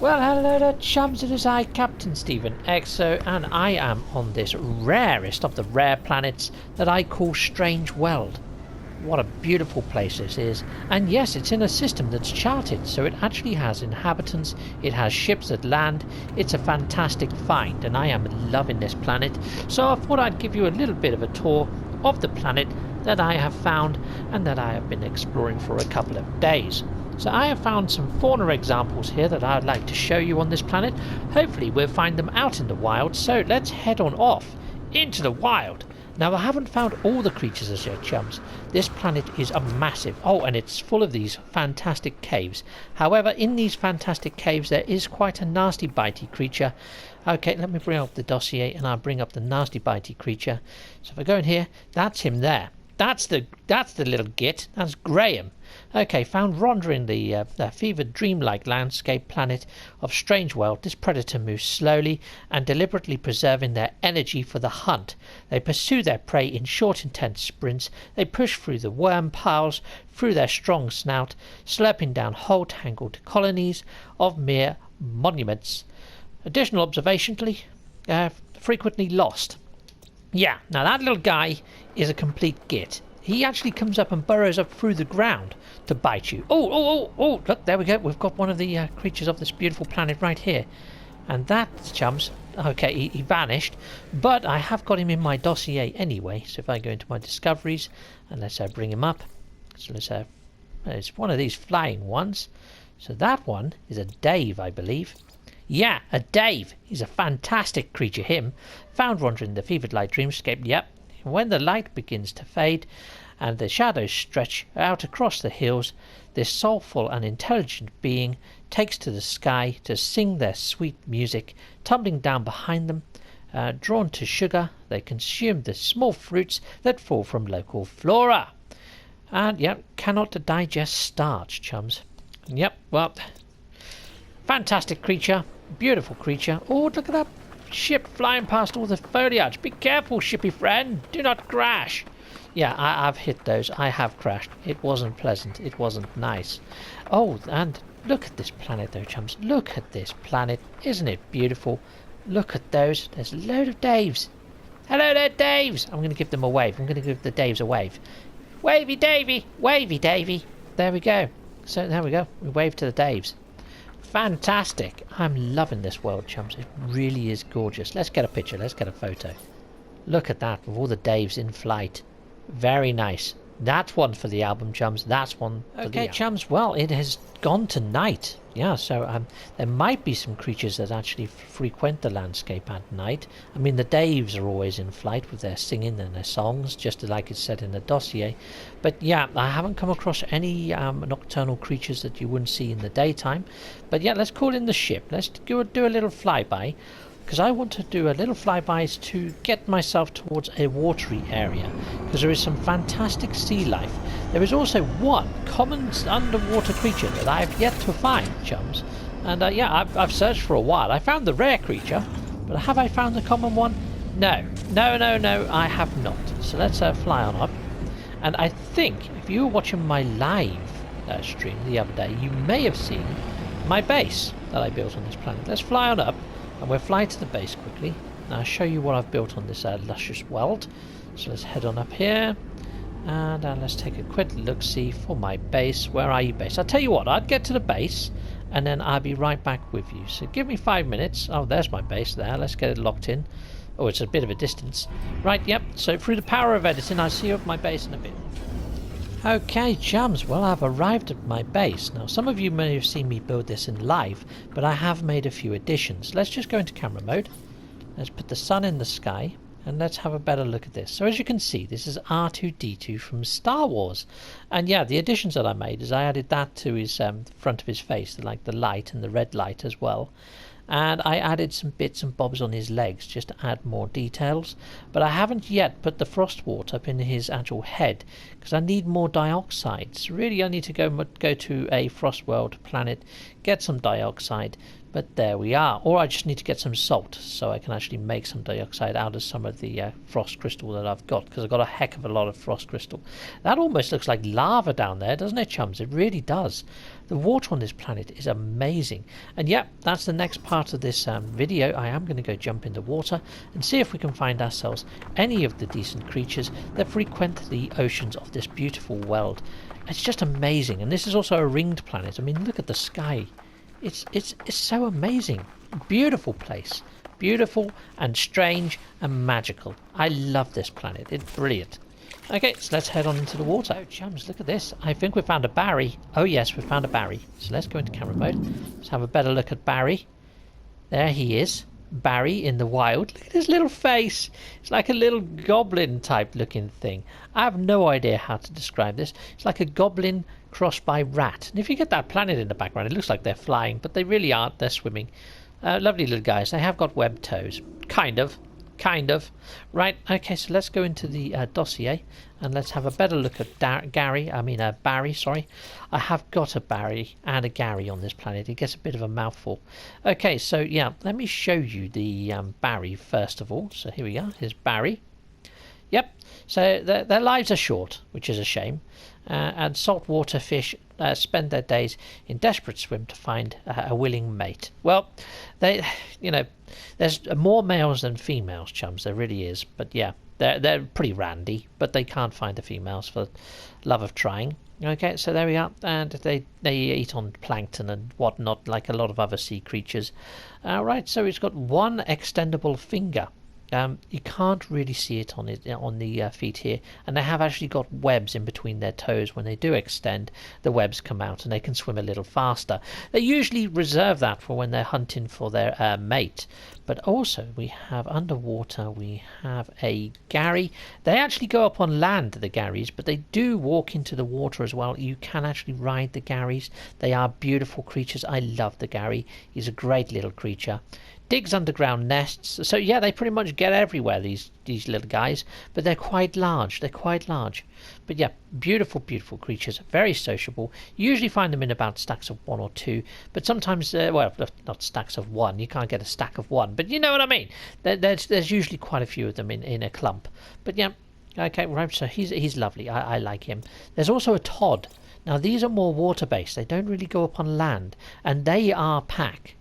Well, hello there, chums. It is I, Captain Stephen Exo, and I am on this rarest of the rare planets that I call Strange World. What a beautiful place this is. And yes, it's in a system that's charted, so it actually has inhabitants, it has ships that land. It's a fantastic find, and I am loving this planet. So I thought I'd give you a little bit of a tour of the planet that I have found and that I have been exploring for a couple of days. So I have found some fauna examples here that I would like to show you on this planet. Hopefully we'll find them out in the wild, so let's head on off into the wild. Now I haven't found all the creatures as yet, chums. This planet is a massive... Oh, and it's full of these fantastic caves. However, in these fantastic caves there is quite a nasty bitey creature. Okay, let me bring up the dossier and I'll bring up the nasty bitey creature. So if I go in here, that's him there. That's the little git. That's Graham. Okay, found wandering the fevered dreamlike landscape planet of Strange World. This predator moves slowly and deliberately preserving their energy for the hunt. They pursue their prey in short intense sprints. They push through the worm piles, through their strong snout, slurping down whole tangled colonies of mere monuments. Additional observationally, frequently lost. Yeah, now that little guy is a complete git. He actually comes up and burrows up through the ground to bite you. Oh, look, there we go. We've got one of the creatures of this beautiful planet right here. And that, chums, okay, he vanished. But I have got him in my dossier anyway. So if I go into my discoveries and let's bring him up. So let's it's one of these flying ones. So that one is a Dave, I believe. Yeah, a Dave. He's a fantastic creature, him. Found wandering the fevered light dreamscape, yep. When the light begins to fade and the shadows stretch out across the hills, this soulful and intelligent being takes to the sky to sing their sweet music. Tumbling down behind them, drawn to sugar, they consume the small fruits that fall from local flora. And, yep, cannot digest starch, chums. Yep, well, fantastic creature, beautiful creature. Oh, look at that ship flying past all the foliage. Be careful, shippy friend. Do not crash. Yeah, I've hit those. I have crashed. It wasn't pleasant. It wasn't nice. Oh, and look at this planet though, chums. Look at this planet. Isn't it beautiful? Look at those. There's a load of Daves. Hello there, Daves. I'm going to give them a wave. I'm going to give the Daves a wave. Wavy Davy. Wavy Davy. There we go. So there we go. We wave to the Daves. Fantastic. I'm loving this world, chums. It really is gorgeous. Let's get a picture. Let's get a photo. Look at that with all the Daves in flight. Very nice. That's one for the album, chums. That's one for the album. Chums. Well, it has gone to night. Yeah, so there might be some creatures that actually frequent the landscape at night. I mean, the Daves are always in flight with their singing and their songs, just like it's said in the dossier. But yeah, I haven't come across any nocturnal creatures that you wouldn't see in the daytime. But yeah, let's call in the ship. Let's do a little flyby, because I want to do a little flybys to get myself towards a watery area, because there is some fantastic sea life. There is also one common underwater creature that I have yet to find, chums. And yeah, I've searched for a while. I found the rare creature, but have I found the common one? No, I have not. So let's fly on up. And I think if you were watching my live stream the other day, you may have seen my base that I built on this planet. Let's fly on up. And we'll fly to the base quickly. Now I'll show you what I've built on this luscious world. So let's head on up here. And let's take a quick look-see for my base. Where are you, base? I'll tell you what, I'd get to the base and then I'll be right back with you. So give me 5 minutes. Oh, there's my base there. Let's get it locked in. Oh, it's a bit of a distance. Right, yep. So through the power of editing, I'll see you at my base in a bit. Okay, chums, well, I've arrived at my base. Now, some of you may have seen me build this in live, but I have made a few additions. Let's just go into camera mode. Let's put the sun in the sky, and let's have a better look at this. So as you can see, this is R2-D2 from Star Wars. And yeah, the additions that I made is I added that to his front of his face, like the light and the red light as well. and I added some bits and bobs on his legs just to add more details, but I haven't yet put the frost wart up in his actual head because I need more dioxide. So really I need to go to a frost world planet, get some dioxide, but there we are. Or I just need to get some salt so I can actually make some dioxide out of some of the frost crystal that I've got, because I've got a heck of a lot of frost crystal. That almost looks like lava down there, doesn't it, chums? It really does. The water on this planet is amazing. And yeah, that's the next part of this video. I am going to go jump in the water and see if we can find ourselves any of the decent creatures that frequent the oceans of this beautiful world. It's just amazing. And this is also a ringed planet. I mean, look at the sky. It's so amazing. Beautiful place. Beautiful and strange and magical. I love this planet. It's brilliant. Okay, so let's head on into the water. Oh, chums, look at this. I think we found a Barry. Oh, yes, we found a Barry. So let's go into camera mode. Let's have a better look at Barry. There he is. Barry in the wild. Look at his little face. It's like a little goblin type looking thing. I have no idea how to describe this. It's like a goblin crossed by rat. And if you get that planet in the background, it looks like they're flying, but they really aren't. They're swimming. Lovely little guys. They have got webbed toes. Kind of. Right, okay, so let's go into the dossier and let's have a better look at Barry, sorry. I have got a Barry and a Gary on this planet. It gets a bit of a mouthful. Okay, so yeah, let me show you the Barry first of all. So here we are. Here's Barry. Yep, so their lives are short, which is a shame. And saltwater fish spend their days in desperate swim to find a willing mate. Well, there's more males than females, chums. There really is. But yeah, they're pretty randy, but they can't find the females for love of trying. Okay, so there we are. And they eat on plankton and whatnot, like a lot of other sea creatures. Right, so it's got one extendable finger. You can't really see it on the feet here, and they have actually got webs in between their toes. When they do extend, the webs come out and they can swim a little faster. They usually reserve that for when they're hunting for their mate. But also we have underwater, we have a Gary. They actually go up on land, the Garys, but they do walk into the water as well. You can actually ride the Garys. They are beautiful creatures. I love the Gary. He's a great little creature. Digs underground nests. So yeah, they pretty much get everywhere, these little guys, but they're quite large. But yeah, beautiful creatures, very sociable. You usually find them in about stacks of 1 or 2, but sometimes well, not stacks of 1. You can't get a stack of 1, but you know what I mean. There's usually quite a few of them in a clump. But yeah, okay, right, so he's lovely. I like him. There's also a Todd. Now these are more water based. They don't really go up on land, and they are pack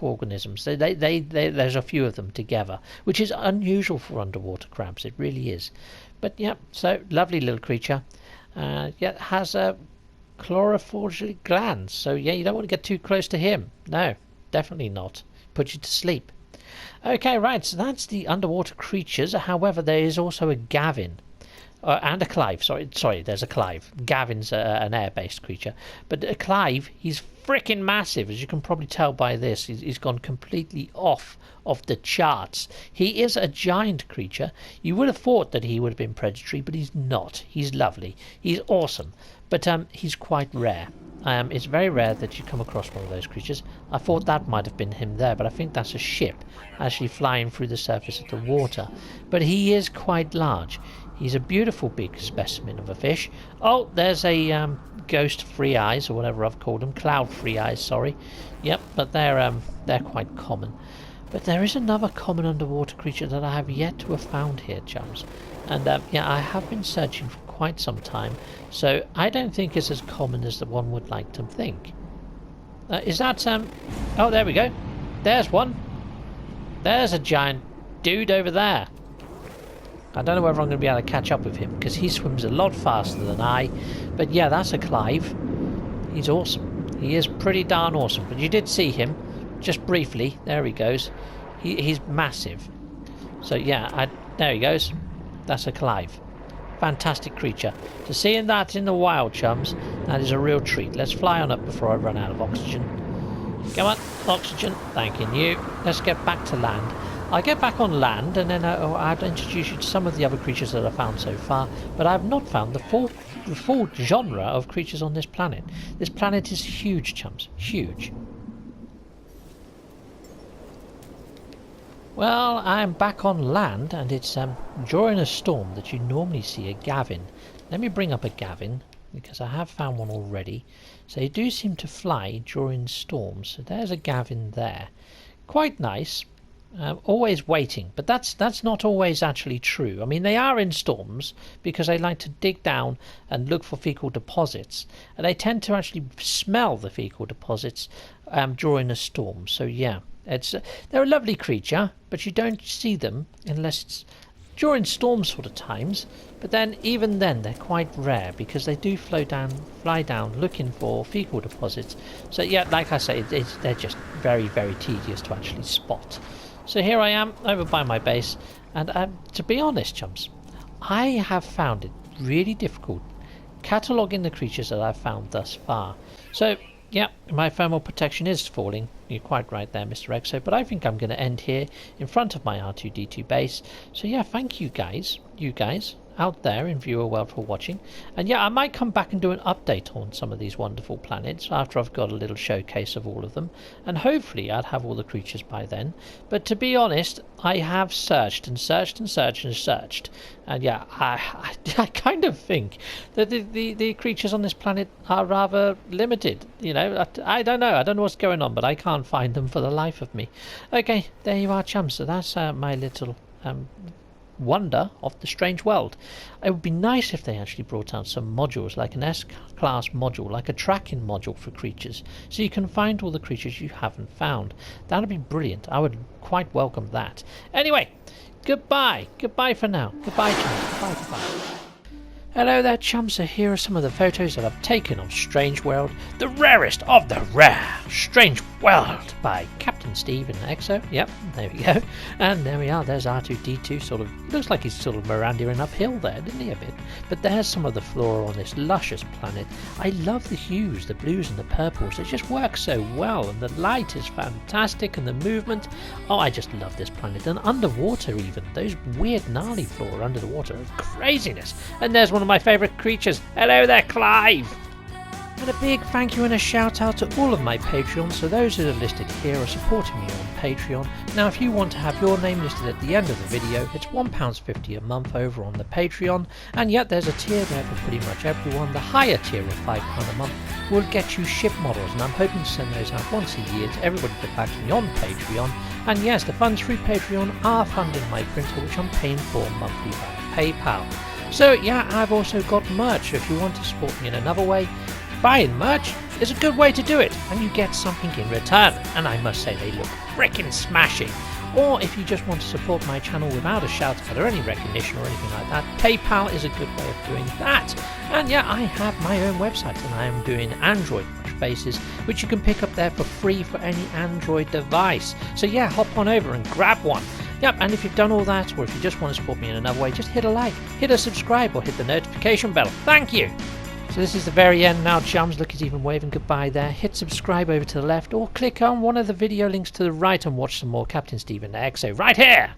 organisms. There's a few of them together, which is unusual for underwater crabs. It really is. But yeah, so lovely little creature. Yeah, has a chlorophoric glands. So yeah, you don't want to get too close to him. No, definitely not. Put you to sleep. Okay, right. So that's the underwater creatures. However, there is also a Gavin. And a Clive, sorry, there's a Clive. Gavin's an air-based creature. But a Clive, he's freaking massive, as you can probably tell by this. He's gone completely off of the charts. He is a giant creature. You would have thought that he would have been predatory, but he's not. He's lovely. He's awesome. But he's quite rare. It's very rare that you come across one of those creatures. I thought that might have been him there, but I think that's a ship actually flying through the surface of the water. But he is quite large. He's a beautiful big specimen of a fish. Oh, there's a ghost free eyes, or whatever I've called them. Cloud free eyes, sorry. Yep, but they're quite common. But there is another common underwater creature that I have yet to have found here, chums. And yeah, I have been searching for quite some time, so I don't think it's as common as the one would like to think. Is that oh, there we go. There's one. There's a giant dude over there. I don't know whether I'm going to be able to catch up with him, because he swims a lot faster than I. But yeah, that's a Clive. He's awesome. He is pretty darn awesome. But you did see him, just briefly. There he goes. He's massive. So yeah, there he goes. That's a Clive. Fantastic creature. So seeing that in the wild, chums, that is a real treat. Let's fly on up before I run out of oxygen. Come on, oxygen. Thanking you. Let's get back to land. I'll get back on land, and then I'll introduce you to some of the other creatures that I've found so far, but I've not found the full genre of creatures on this planet. This planet is huge, chums. Huge. Well, I'm back on land, and it's during a storm that you normally see a Gavin. Let me bring up a Gavin, because I have found one already. So they do seem to fly during storms. So there's a Gavin there. Quite nice. Always waiting, but that's not always actually true. I mean, they are in storms because they like to dig down and look for fecal deposits, and they tend to actually smell the fecal deposits during a storm. So yeah, they're a lovely creature, but you don't see them unless it's during storm sort of times. But then even then they're quite rare because they do fly down looking for fecal deposits. So yeah, like I say, they're just very, very tedious to actually spot. So here I am over by my base, and to be honest, chums, I have found it really difficult cataloguing the creatures that I've found thus far. So yeah, my thermal protection is falling. You're quite right there, Mr. Exo, but I think I'm going to end here in front of my R2-D2 base. So yeah, thank you guys out there in viewer world for watching. And yeah, I might come back and do an update on some of these wonderful planets after I've got a little showcase of all of them, and hopefully I'd have all the creatures by then. But to be honest, I have searched and searched and searched and searched, and yeah, I kind of think that the creatures on this planet are rather limited. You know, I don't know what's going on, but I can't find them for the life of me. Okay, there you are, chums. So that's my little wonder of the strange world. It would be nice if they actually brought out some modules, like an S-class module, like a tracking module for creatures, so you can find all the creatures you haven't found. That would be brilliant. I would quite welcome that. Anyway, goodbye for now. Goodbye, chums. Goodbye. Hello there, chums. So here are some of the photos that I've taken of Strange World, the rarest of the rare. Strange World by Captain Steve and Exo. Yep, there we go. And there we are. There's R2-D2. Sort of looks like he's sort of meandering uphill there, didn't he, a bit? But there's some of the flora on this luscious planet. I love the hues, the blues and the purples. They just work so well, and the light is fantastic, and the movement. Oh, I just love this planet. And underwater even, those weird gnarly flora under the water. Craziness. And there's one of my favourite creatures. Hello there, Clive! And a big thank you and a shout out to all of my Patreons. So those that are listed here are supporting me on Patreon. Now if you want to have your name listed at the end of the video, it's £1.50 a month over on the Patreon, and yet there's a tier there for pretty much everyone. The higher tier of £5 a month will get you ship models, and I'm hoping to send those out once a year to everybody that backs me on Patreon. And yes, the funds through Patreon are funding my printer, which I'm paying for monthly via PayPal. So yeah, I've also got merch. If you want to support me in another way, buying merch is a good way to do it, and you get something in return, and I must say they look frickin' smashing. Or if you just want to support my channel without a shout out or any recognition or anything like that, PayPal is a good way of doing that. And yeah, I have my own website, and I am doing Android faces, which you can pick up there for free for any Android device. So yeah, hop on over and grab one. Yep, and if you've done all that, or if you just want to support me in another way, just hit a like, hit a subscribe, or hit the notification bell. Thank you! So this is the very end now, chums. Look, he's even waving goodbye there. Hit subscribe over to the left, or click on one of the video links to the right and watch some more Captain Steve and Exo right here!